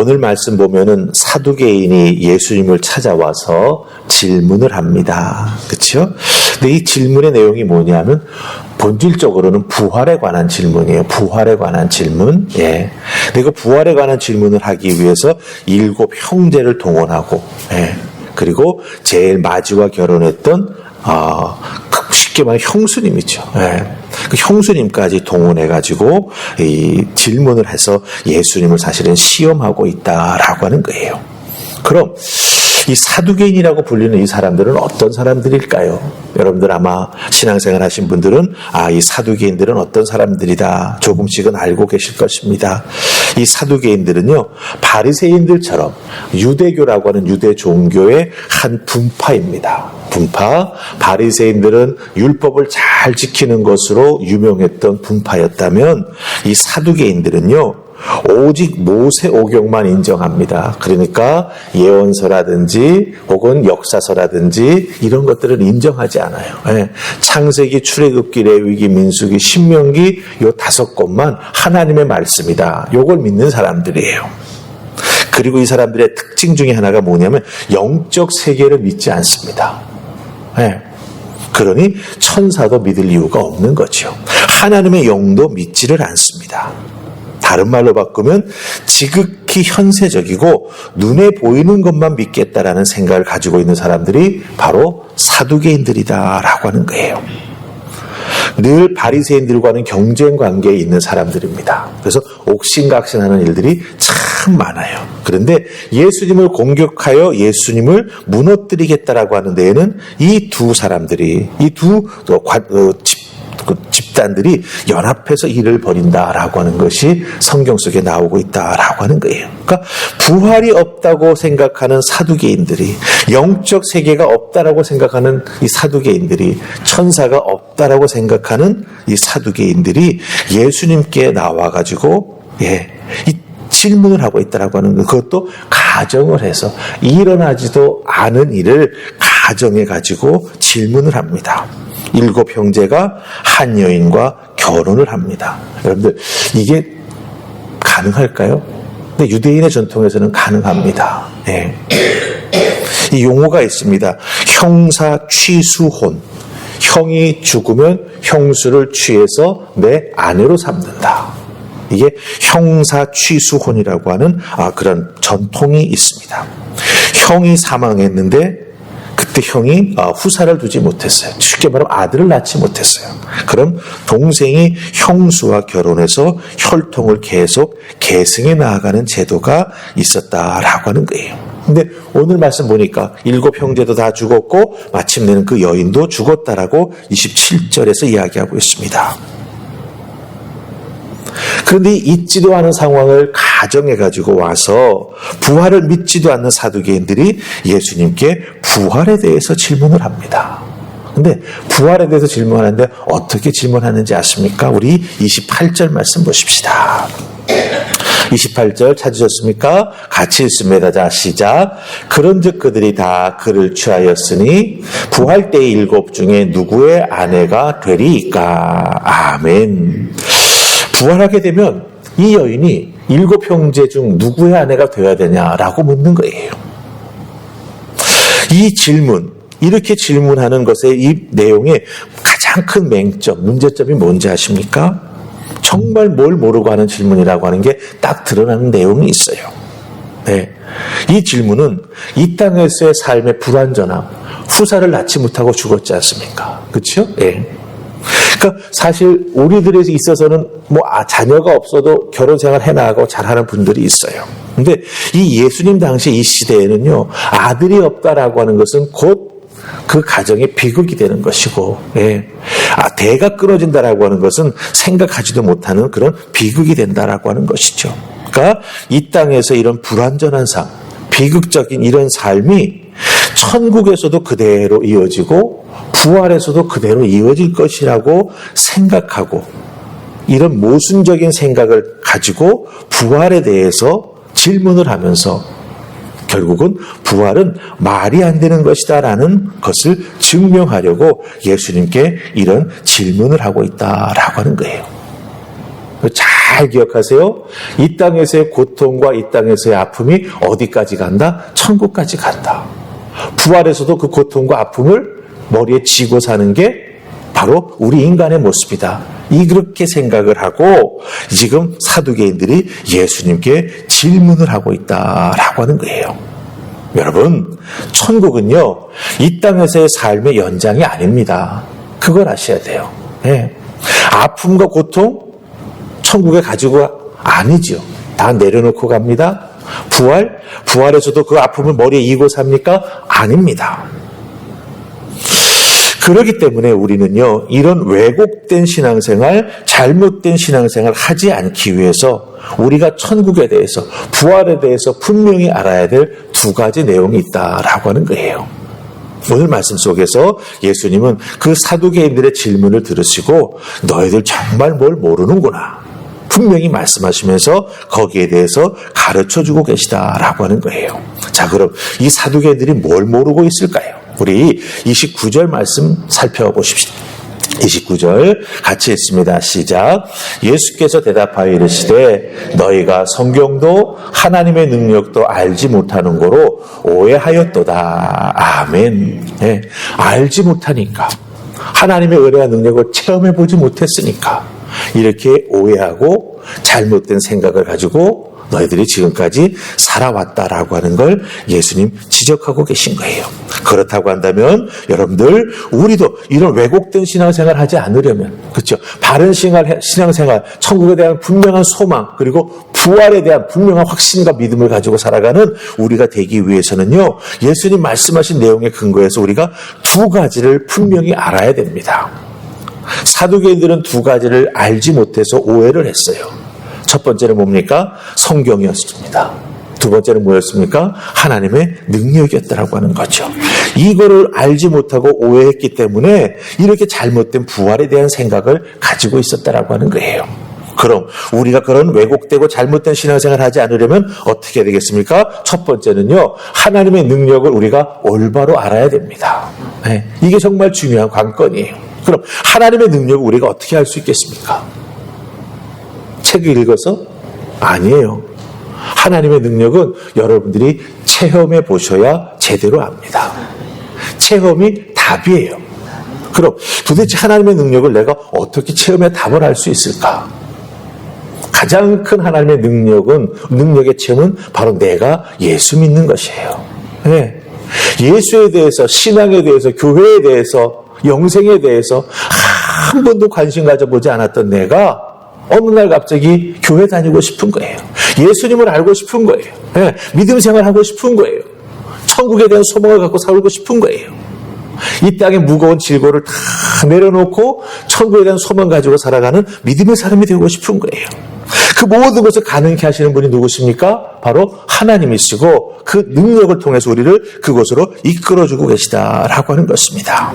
오늘 말씀 보면은 사두개인이 예수님을 찾아와서 질문을 합니다. 그렇죠? 근데 이 질문의 내용이 뭐냐면 본질적으로는 부활에 관한 질문이에요. 부활에 관한 질문. 예. 근데 그 부활에 관한 질문을 하기 위해서 7 형제를 동원하고, 예. 그리고 제일 마지와 결혼했던 쉽게 말하면 형수님이죠. 예. 그 형수님까지 동원해가지고 이 질문을 해서 예수님을 사실은 시험하고 있다라고 하는 거예요. 그럼 이 사두개인이라고 불리는 이 사람들은 어떤 사람들일까요? 여러분들 아마 신앙생활 하신 분들은 이 사두개인들은 어떤 사람들이다 조금씩은 알고 계실 것입니다. 이 사두개인들은요, 바리새인들처럼 유대교라고 하는 유대 종교의 한 분파입니다. 분파. 바리새인들은 율법을 잘 지키는 것으로 유명했던 분파였다면 이 사두개인들은요, 오직 모세오경만 인정합니다. 그러니까 예언서라든지 혹은 역사서라든지 이런 것들을 인정하지 않아요. 예. 창세기, 출애굽기, 레위기, 민수기, 신명기 요 5권만 하나님의 말씀이다. 요걸 믿는 사람들이에요. 그리고 이 사람들의 특징 중에 하나가 뭐냐면 영적 세계를 믿지 않습니다. 예. 그러니 천사도 믿을 이유가 없는 거죠. 하나님의 영도 믿지를 않습니다. 다른 말로 바꾸면 지극히 현세적이고 눈에 보이는 것만 믿겠다라는 생각을 가지고 있는 사람들이 바로 사두개인들이다라고 하는 거예요. 늘 바리새인들과는 경쟁 관계에 있는 사람들입니다. 그래서 옥신각신하는 일들이 참 많아요. 그런데 예수님을 공격하여 예수님을 무너뜨리겠다라고 하는 데에는 이 두 사람들이, 이 두 집단들이 연합해서 일을 벌인다라고 하는 것이 성경 속에 나오고 있다라고 하는 거예요. 그러니까 부활이 없다고 생각하는 사두개인들이, 영적 세계가 없다라고 생각하는 이 사두개인들이, 천사가 없다라고 생각하는 이 사두개인들이 예수님께 나와가지고 이 질문을 하고 있다라고 하는 것, 그것도 가정을 해서 일어나지도 않은 일을 가정해가지고 질문을 합니다. 7 형제가 한 여인과 결혼을 합니다. 여러분들 이게 가능할까요? 근데 유대인의 전통에서는 가능합니다. 네. 이 용어가 있습니다. 형사 취수혼. 형이 죽으면 형수를 취해서 내 아내로 삼는다. 이게 형사 취수혼이라고 하는 그런 전통이 있습니다. 형이 사망했는데 그때 형이 후사를 두지 못했어요. 쉽게 말하면 아들을 낳지 못했어요. 그럼 동생이 형수와 결혼해서 혈통을 계속 계승해 나아가는 제도가 있었다라고 하는 거예요. 근데 오늘 말씀 보니까 7 형제도 다 죽었고 마침내는 그 여인도 죽었다라고 27절에서 이야기하고 있습니다. 그런데 잊지도 않은 상황을 가정해가지고 와서 부활을 믿지도 않는 사두개인들이 예수님께 부활에 대해서 질문을 합니다. 근데 부활에 대해서 질문하는데 어떻게 질문하는지 아십니까? 우리 28절 말씀 보십시다. 28절 찾으셨습니까? 같이 읽습니다. 자, 시작. 그런즉 그들이 다 그를 취하였으니 부활 때의 7 중에 누구의 아내가 되리이까? 아멘. 부활하게 되면 이 여인이 7 형제 중 누구의 아내가 되어야 되냐라고 묻는 거예요. 이 질문, 이렇게 질문하는 것의 이 내용의 가장 큰 맹점, 문제점이 뭔지 아십니까? 정말 뭘 모르고 하는 질문이라고 하는 게 딱 드러나는 내용이 있어요. 네. 이 질문은 이 땅에서의 삶의 불완전함, 후사를 낳지 못하고 죽었지 않습니까? 그렇죠? 예. 그러니까 사실 우리들에 있어서는 자녀가 없어도 결혼 생활 해나가고 잘하는 분들이 있어요. 근데 이 예수님 당시 이 시대에는요, 아들이 없다라고 하는 것은 곧 그 가정의 비극이 되는 것이고, 대가 끊어진다라고 하는 것은 생각하지도 못하는 그런 비극이 된다라고 하는 것이죠. 그러니까 이 땅에서 이런 불완전한 삶, 비극적인 이런 삶이 천국에서도 그대로 이어지고 부활에서도 그대로 이어질 것이라고 생각하고, 이런 모순적인 생각을 가지고 부활에 대해서 질문을 하면서 결국은 부활은 말이 안 되는 것이다라는 것을 증명하려고 예수님께 이런 질문을 하고 있다라고 하는 거예요. 잘 잘 기억하세요. 이 땅에서의 고통과 이 땅에서의 아픔이 어디까지 간다? 천국까지 간다. 부활에서도 그 고통과 아픔을 머리에 지고 사는 게 바로 우리 인간의 모습이다. 이렇게 생각을 하고 지금 사두개인들이 예수님께 질문을 하고 있다라고 하는 거예요. 여러분, 천국은요, 이 땅에서의 삶의 연장이 아닙니다. 그걸 아셔야 돼요. 네. 아픔과 고통, 천국에 가지고 아니죠. 다 내려놓고 갑니다. 부활에서도 그 아픔을 머리에 이고 삽니까? 아닙니다. 그렇기 때문에 우리는요, 이런 왜곡된 신앙생활, 잘못된 신앙생활 하지 않기 위해서 우리가 천국에 대해서, 부활에 대해서 분명히 알아야 될 두 가지 내용이 있다라고 하는 거예요. 오늘 말씀 속에서 예수님은 그 사두개인들의 질문을 들으시고 너희들 정말 뭘 모르는구나 분명히 말씀하시면서 거기에 대해서 가르쳐주고 계시다라고 하는 거예요. 자, 그럼 이 사두개인들이 뭘 모르고 있을까요? 우리 29절 말씀 살펴보십시오. 29절 같이 읽습니다. 시작. 예수께서 대답하여 이르시되 너희가 성경도 하나님의 능력도 알지 못하는 거로 오해하였도다. 아멘. 네, 알지 못하니까, 하나님의 은혜와 능력을 체험해보지 못했으니까 이렇게 오해하고 잘못된 생각을 가지고 너희들이 지금까지 살아왔다라고 하는 걸 예수님 지적하고 계신 거예요. 그렇다고 한다면 여러분들, 우리도 이런 왜곡된 신앙생활 하지 않으려면, 그렇죠? 바른 신앙생활, 천국에 대한 분명한 소망, 그리고 부활에 대한 분명한 확신과 믿음을 가지고 살아가는 우리가 되기 위해서는요, 예수님 말씀하신 내용에 근거해서 우리가 두 가지를 분명히 알아야 됩니다. 사두개인들은 두 가지를 알지 못해서 오해를 했어요. 첫 번째는 뭡니까? 성경이었습니다. 두 번째는 뭐였습니까? 하나님의 능력이었다라고 하는 거죠. 이거를 알지 못하고 오해했기 때문에 이렇게 잘못된 부활에 대한 생각을 가지고 있었다라고 하는 거예요. 그럼 우리가 그런 왜곡되고 잘못된 신앙생활을 하지 않으려면 어떻게 해야 되겠습니까? 첫 번째는요, 하나님의 능력을 우리가 올바로 알아야 됩니다. 네, 이게 정말 중요한 관건이에요. 그럼 하나님의 능력을 우리가 어떻게 알 수 있겠습니까? 책을 읽어서? 아니에요. 하나님의 능력은 여러분들이 체험해 보셔야 제대로 압니다. 체험이 답이에요. 그럼 도대체 하나님의 능력을 내가 어떻게 체험해 답을 알 수 있을까? 가장 큰 하나님의 능력의 체험은 바로 내가 예수 믿는 것이에요. 네. 예수에 대해서, 신앙에 대해서, 교회에 대해서, 영생에 대해서 한 번도 관심 가져보지 않았던 내가 어느 날 갑자기 교회 다니고 싶은 거예요. 예수님을 알고 싶은 거예요. 네. 믿음 생활하고 싶은 거예요. 천국에 대한 소망을 갖고 살고 싶은 거예요. 이 땅의 무거운 질고를 다 내려놓고 천국에 대한 소망 가지고 살아가는 믿음의 사람이 되고 싶은 거예요. 그 모든 것을 가능케 하시는 분이 누구십니까? 바로 하나님이시고 그 능력을 통해서 우리를 그곳으로 이끌어주고 계시다라고 하는 것입니다.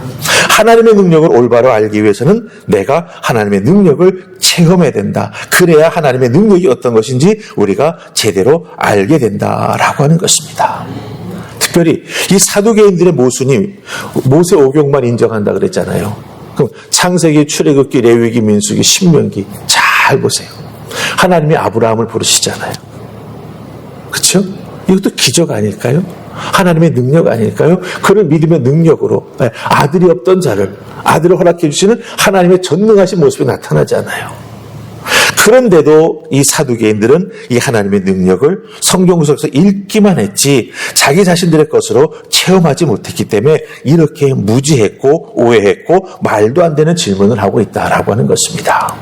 하나님의 능력을 올바로 알기 위해서는 내가 하나님의 능력을 체험해야 된다. 그래야 하나님의 능력이 어떤 것인지 우리가 제대로 알게 된다라고 하는 것입니다. 특별히 이 사두개인들의 모순이 모세 오경만 인정한다 그랬잖아요. 그럼 창세기, 출애굽기, 레위기, 민수기, 신명기 잘 보세요. 하나님이 아브라함을 부르시잖아요. 그렇죠? 이것도 기적 아닐까요? 하나님의 능력 아닐까요? 그런 믿음의 능력으로 아들이 없던 자를 아들을 허락해 주시는 하나님의 전능하신 모습이 나타나잖아요. 그런데도 이 사두개인들은 이 하나님의 능력을 성경 속에서 읽기만 했지 자기 자신들의 것으로 체험하지 못했기 때문에 이렇게 무지했고 오해했고 말도 안 되는 질문을 하고 있다라고 하는 것입니다.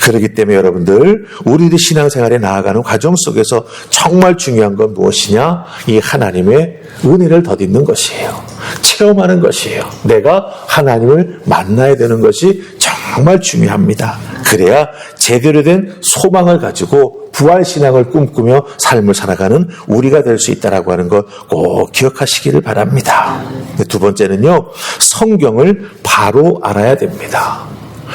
그렇기 때문에 여러분들, 우리들이 신앙생활에 나아가는 과정 속에서 정말 중요한 건 무엇이냐? 이 하나님의 은혜를 덧입는 것이에요. 체험하는 것이에요. 내가 하나님을 만나야 되는 것이 정말 중요합니다. 그래야 제대로 된 소망을 가지고 부활신앙을 꿈꾸며 삶을 살아가는 우리가 될 수 있다라고 하는 것 꼭 기억하시기를 바랍니다. 두 번째는요, 성경을 바로 알아야 됩니다.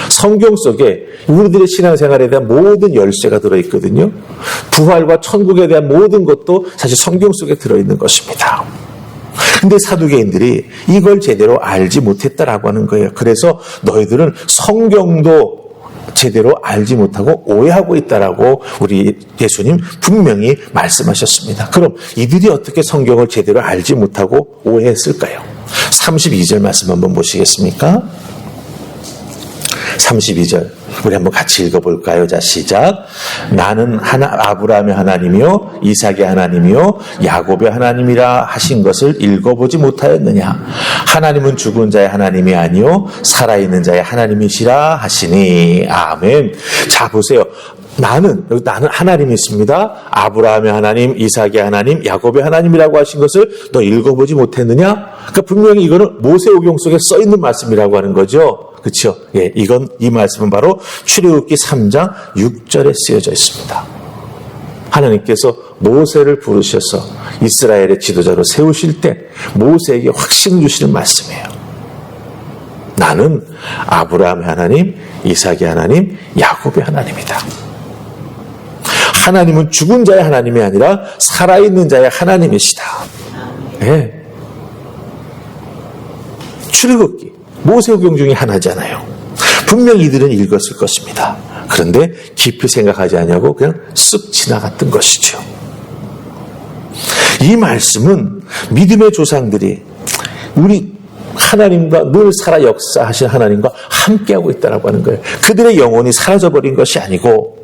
성경 속에 우리들의 신앙생활에 대한 모든 열쇠가 들어있거든요. 부활과 천국에 대한 모든 것도 사실 성경 속에 들어있는 것입니다. 근데 사두개인들이 이걸 제대로 알지 못했다라고 하는 거예요. 그래서 너희들은 성경도 제대로 알지 못하고 오해하고 있다라고 우리 예수님 분명히 말씀하셨습니다. 그럼 이들이 어떻게 성경을 제대로 알지 못하고 오해했을까요? 32절 말씀 한번 보시겠습니까? 32절 우리 한번 같이 읽어볼까요? 자, 시작. 나는 아브라함의 하나님이요 이삭의 하나님이요 야곱의 하나님이라 하신 것을 읽어보지 못하였느냐? 하나님은 죽은 자의 하나님이 아니요 살아있는 자의 하나님이시라 하시니. 아멘. 자, 보세요. 나는 하나님이 있습니다. 아브라함의 하나님, 이삭의 하나님, 야곱의 하나님이라고 하신 것을 너 읽어보지 못했느냐? 그러니까 분명히 이거는 모세오경 속에 써 있는 말씀이라고 하는 거죠. 그렇죠? 예, 이 말씀은 바로 출애굽기 3장 6절에 쓰여져 있습니다. 하나님께서 모세를 부르셔서 이스라엘의 지도자로 세우실 때 모세에게 확신 주시는 말씀이에요. 나는 아브라함의 하나님, 이삭의 하나님, 야곱의 하나님이다. 하나님은 죽은 자의 하나님이 아니라 살아있는 자의 하나님이시다. 예. 출애굽기 모세오경 중에 하나잖아요. 분명히 이들은 읽었을 것입니다. 그런데 깊이 생각하지 않냐고 그냥 쓱 지나갔던 것이죠. 이 말씀은 믿음의 조상들이 우리 하나님과 늘 살아 역사하신 하나님과 함께하고 있다고 하는 거예요. 그들의 영혼이 사라져버린 것이 아니고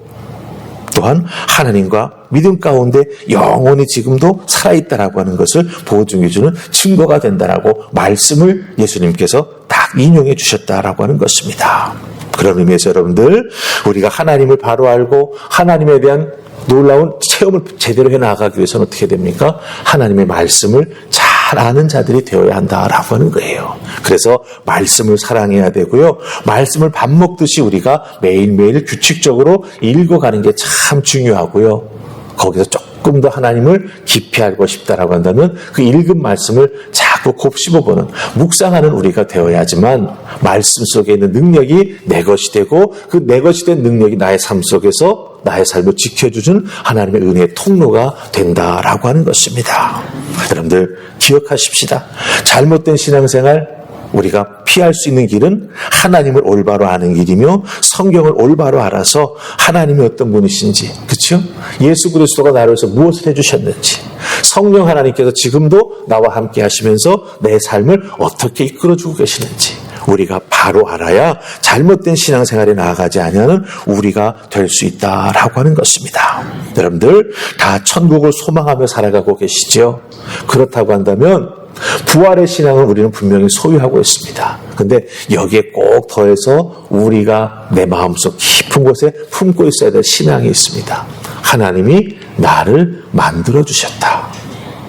또한 하나님과 믿음 가운데 영혼이 지금도 살아있다라고 하는 것을 보증해주는 증거가 된다라고 말씀을 예수님께서 딱 인용해 주셨다라고 하는 것입니다. 그런 의미에서 여러분들 우리가 하나님을 바로 알고 하나님에 대한 놀라운 체험을 제대로 해나가기 위해서는 어떻게 됩니까? 하나님의 말씀을 잘 아는 자들이 되어야 한다라고 하는 거예요. 그래서 말씀을 사랑해야 되고요. 말씀을 밥 먹듯이 우리가 매일매일 규칙적으로 읽어가는 게 참 중요하고요. 거기서 조금 더 하나님을 깊이 알고 싶다라고 한다면 그 읽은 말씀을 자꾸 곱씹어보는 묵상하는 우리가 되어야지만 말씀 속에 있는 능력이 내 것이 되고 그 내 것이 된 능력이 나의 삶 속에서 나의 삶을 지켜주는 하나님의 은혜의 통로가 된다라고 하는 것입니다. 여러분들 기억하십시다. 잘못된 신앙생활 우리가 피할 수 있는 길은 하나님을 올바로 아는 길이며 성경을 올바로 알아서 하나님이 어떤 분이신지, 그렇죠? 예수 그리스도가 나를 위해서 무엇을 해주셨는지, 성령 하나님께서 지금도 나와 함께 하시면서 내 삶을 어떻게 이끌어주고 계시는지 우리가 바로 알아야 잘못된 신앙생활에 나아가지 않으면 우리가 될 수 있다라고 하는 것입니다. 여러분들 다 천국을 소망하며 살아가고 계시죠? 그렇다고 한다면 부활의 신앙을 우리는 분명히 소유하고 있습니다. 그런데 여기에 꼭 더해서 우리가 내 마음속 깊은 곳에 품고 있어야 될 신앙이 있습니다. 하나님이 나를 만들어주셨다.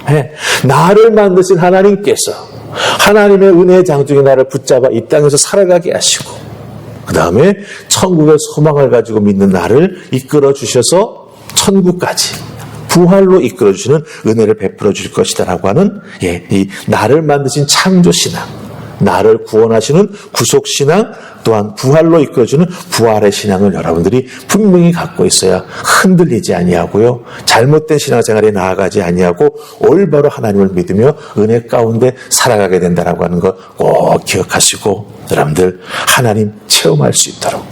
네. 나를 만드신 하나님께서 하나님의 은혜의 장중에 나를 붙잡아 이 땅에서 살아가게 하시고 그 다음에 천국의 소망을 가지고 믿는 나를 이끌어 주셔서 천국까지 부활로 이끌어주시는 은혜를 베풀어 줄 것이다라고 하는 이 나를 만드신 창조신앙, 나를 구원하시는 구속신앙, 또한 부활로 이끌어주는 부활의 신앙을 여러분들이 분명히 갖고 있어야 흔들리지 아니하고요. 잘못된 신앙생활에 나아가지 아니하고 올바로 하나님을 믿으며 은혜 가운데 살아가게 된다라고 하는 거 꼭 기억하시고 여러분들 하나님 체험할 수 있도록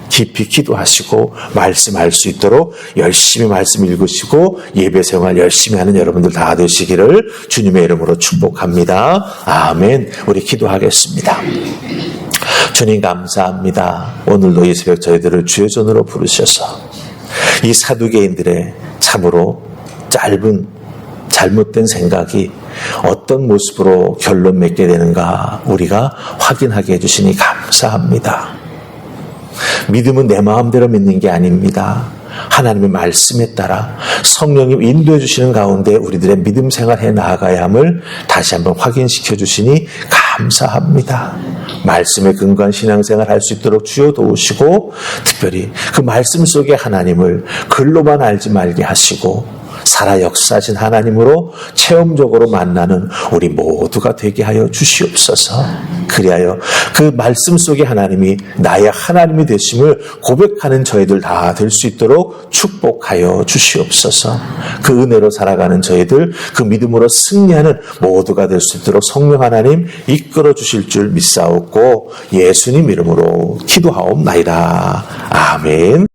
깊이 기도하시고 말씀할 수 있도록 열심히 말씀 읽으시고 예배 생활 열심히 하는 여러분들 다 되시기를 주님의 이름으로 축복합니다. 아멘. 우리 기도하겠습니다. 주님 감사합니다. 오늘도 이 새벽 저희들을 주의 손으로 부르셔서 이 사두개인들의 참으로 짧은 잘못된 생각이 어떤 모습으로 결론 맺게 되는가 우리가 확인하게 해주시니 감사합니다. 믿음은 내 마음대로 믿는 게 아닙니다. 하나님의 말씀에 따라 성령님 인도해 주시는 가운데 우리들의 믿음 생활해 나아가야 함을 다시 한번 확인시켜 주시니 감사합니다. 말씀에 근거한 신앙생활 할 수 있도록 주여 도우시고 특별히 그 말씀 속의 하나님을 글로만 알지 말게 하시고 살아 역사하신 하나님으로 체험적으로 만나는 우리 모두가 되게 하여 주시옵소서. 그리하여 그 말씀 속에 하나님이 나의 하나님이 되심을 고백하는 저희들 다 될 수 있도록 축복하여 주시옵소서. 그 은혜로 살아가는 저희들, 그 믿음으로 승리하는 모두가 될 수 있도록 성령 하나님 이끌어 주실 줄 믿사옵고 예수님 이름으로 기도하옵나이다. 아멘.